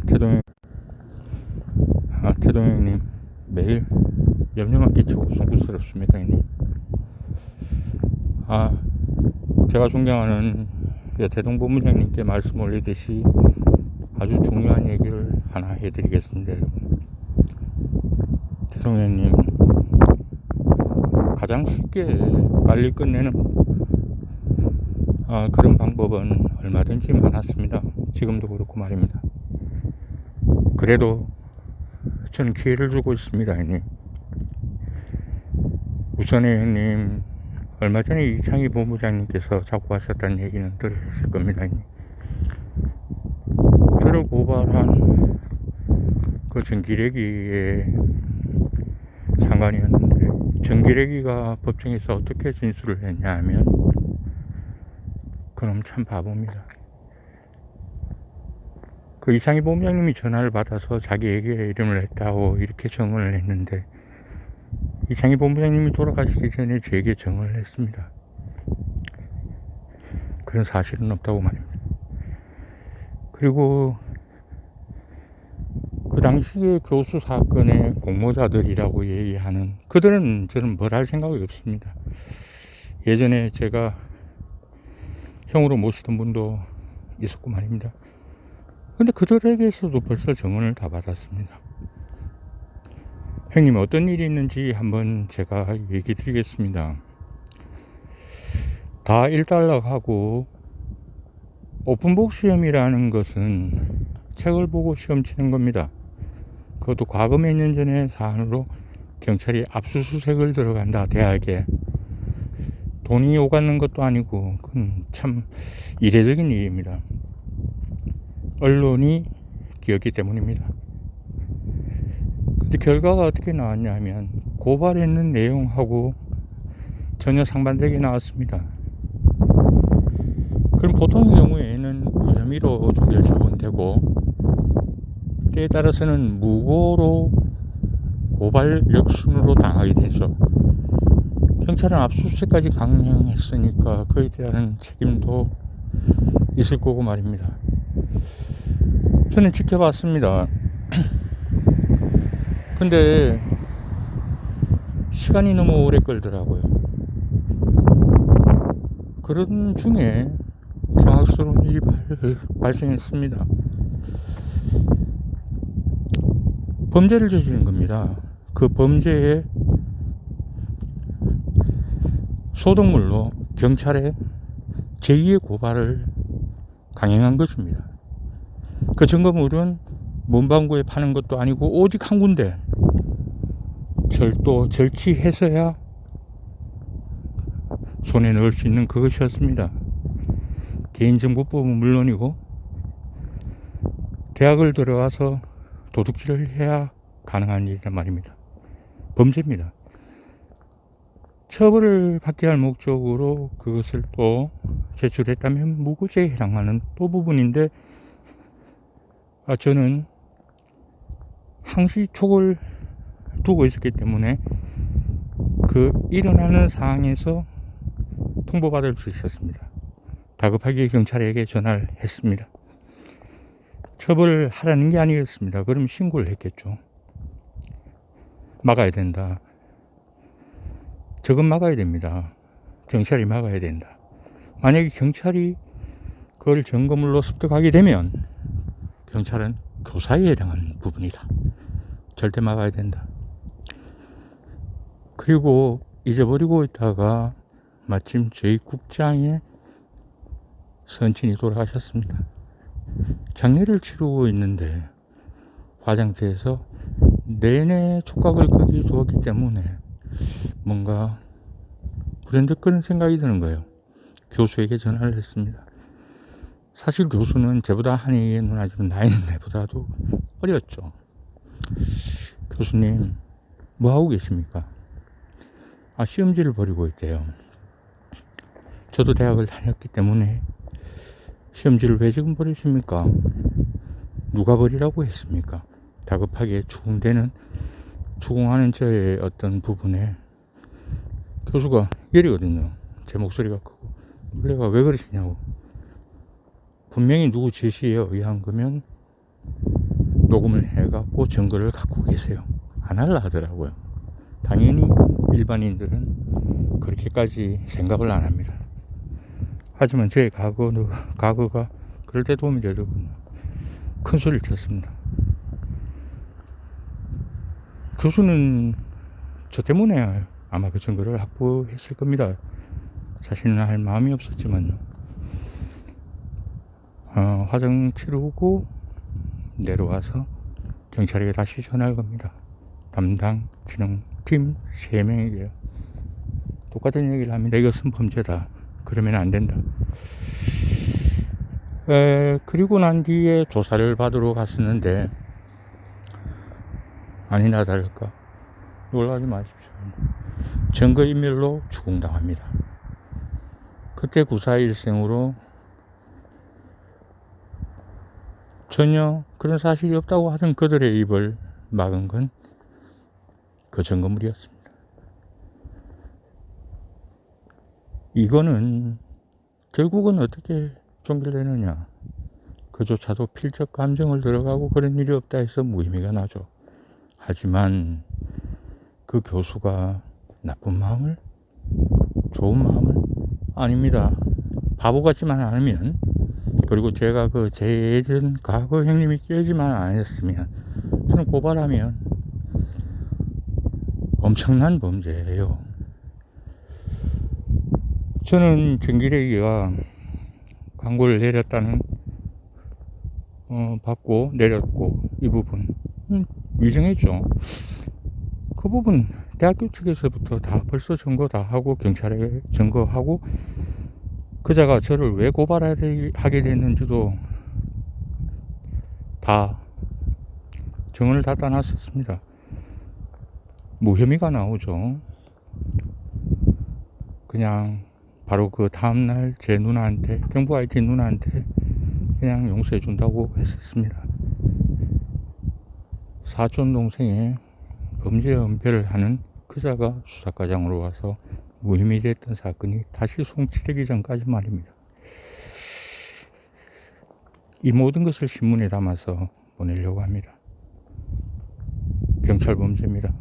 태동 형님 매일 염려만 끼치고 송구스럽습니다. 형님. 제가 존경하는 태동 본부장님께 말씀 올리듯이 아주 중요한 얘기를 하나 해드리겠습니다. 태동 형님, 가장 쉽게 빨리 끝내는 그런 방법은 얼마든지 많았습니다. 지금도 그렇고 말입니다. 그래도 저는 기회를 주고 있습니다. 형님. 우선에 형님, 얼마 전에 이창희 본부장님께서 자꾸 하셨다는 얘기는 들으셨을 겁니다. 형님. 저를 고발한 그 전기래기의 상관이었는데, 전기래기가 법정에서 어떻게 진술을 했냐 하면, 그럼 참 바보입니다. 그 이창희 본부장님이 전화를 받아서 자기에게 이름을 했다고 이렇게 정언을 했는데, 이창희 본부장님이 돌아가시기 전에 저에게 정언을 했습니다. 그런 사실은 없다고 말입니다. 그리고 그 당시에 교수 사건의 공모자들이라고 얘기하는 그들은 저는 뭘 할 생각이 없습니다. 예전에 제가 형으로 모시던 분도 있었고 말입니다. 근데 그들에게서도 벌써 정언을 다 받았습니다. 형님, 어떤 일이 있는지 한번 제가 얘기 드리겠습니다. 다 1달러하고 오픈북 시험이라는 것은 책을 보고 시험 치는 겁니다. 그것도 과거 몇 년 전의 사안으로 경찰이 압수수색을 들어간다, 대학에. 돈이 오가는 것도 아니고, 그건 참 이례적인 일입니다. 언론이 끼었기 때문입니다. 근데 결과가 어떻게 나왔냐 하면, 고발했는 내용하고 전혀 상반되게 나왔습니다. 그럼 보통의 경우에는 무혐의로 종결 처분되고, 때에 따라서는 무고로 고발력 순으로 당하게 되죠. 경찰은 압수수색까지 강행했으니까 그에 대한 책임도 있을 거고 말입니다. 저는 지켜봤습니다. 근데 시간이 너무 오래 끌더라고요. 그런 중에 경악스러운 일이 발생했습니다. 범죄를 저지른 겁니다. 그 범죄의 소동물로 경찰에 제2의 고발을 강행한 것입니다. 그 증거물은 문방구에 파는 것도 아니고 오직 한 군데 절취해서야 손에 넣을 수 있는 그것이었습니다. 개인정보법은 물론이고 대학을 들어가서 도둑질을 해야 가능한 일이란 말입니다. 범죄입니다. 처벌을 받게 할 목적으로 그것을 또 제출했다면 무고죄에 해당하는 또 부분인데, 저는 항시촉을 두고 있었기 때문에 그 일어나는 상황에서 통보받을 수 있었습니다. 다급하게 경찰에게 전화를 했습니다. 처벌을 하라는 게 아니었습니다. 그럼 신고를 했겠죠. 막아야 된다. 저건 막아야 됩니다. 경찰이 막아야 된다. 만약에 경찰이 그걸 증거물로 습득하게 되면 경찰은 교사에 해당하는 부분이다. 절대 막아야 된다. 그리고 잊어버리고 있다가 마침 저희 국장의 선친이 돌아가셨습니다. 장례를 치르고 있는데 화장터에서 내내 촉각을 거기에 두었기 때문에 뭔가 불현듯거리는 생각이 드는 거예요. 교수에게 전화를 했습니다. 사실 교수는 저보다 한이의 누나지만 나이는 내보다도 어렸죠. 교수님, 뭐 하고 계십니까? 시험지를 버리고 있대요. 저도 대학을 다녔기 때문에 시험지를 왜 지금 버리십니까? 누가 버리라고 했습니까? 다급하게 추궁하는 저의 어떤 부분에 교수가 열이거든요. 제 목소리가 크고. 원래가 왜 그러시냐고. 분명히 누구 제시에 의한 거면 녹음을 해갖고 증거를 갖고 계세요. 안 할라 하더라고요. 당연히 일반인들은 그렇게까지 생각을 안 합니다. 하지만 제 과거가 그럴 때 도움이 되더군요. 큰 소리를 쳤습니다. 교수는 저 때문에 아마 그 증거를 확보했을 겁니다. 자신은 할 마음이 없었지만요. 화정 치르고 내려와서 경찰에게 다시 전화할 겁니다. 담당 진흥팀 3명에게 똑같은 얘기를 합니다. 이것은 범죄다. 그러면 안 된다. 그리고 난 뒤에 조사를 받으러 갔었는데 아니나 다를까 놀라지 마십시오. 증거인멸로 추궁당합니다. 그때 구사일생으로 전혀 그런 사실이 없다고 하던 그들의 입을 막은 건 그 증거물이었습니다. 이거는 결국은 어떻게 종결되느냐. 그조차도 필적 감정을 들어가고 그런 일이 없다 해서 무의미가 나죠. 하지만 그 교수가 나쁜 마음을, 좋은 마음을, 아닙니다. 바보 같지만 않으면, 그리고 제가 제 예전 과거 형님이 깨지만 안 했으면, 저는 고발하면 엄청난 범죄예요. 저는 정기래기가 광고를 내렸다는 받고 내렸고 이 부분 위정했죠. 그 부분 대학교 측에서부터 다 벌써 증거 다 하고 경찰에 증거하고 그자가 저를 왜 고발하게 됐는지도 다 증언을 다 따놨었습니다. 무혐의가 나오죠. 그냥 바로 그 다음날 제 누나한테, 경부 IT 누나한테 그냥 용서해 준다고 했었습니다. 사촌 동생의 범죄 은폐를 하는 그자가 수사과장으로 와서 무혐의 됐던 사건이 다시 송치되기 전까지 말입니다. 이 모든 것을 신문에 담아서 보내려고 합니다. 경찰 범죄입니다.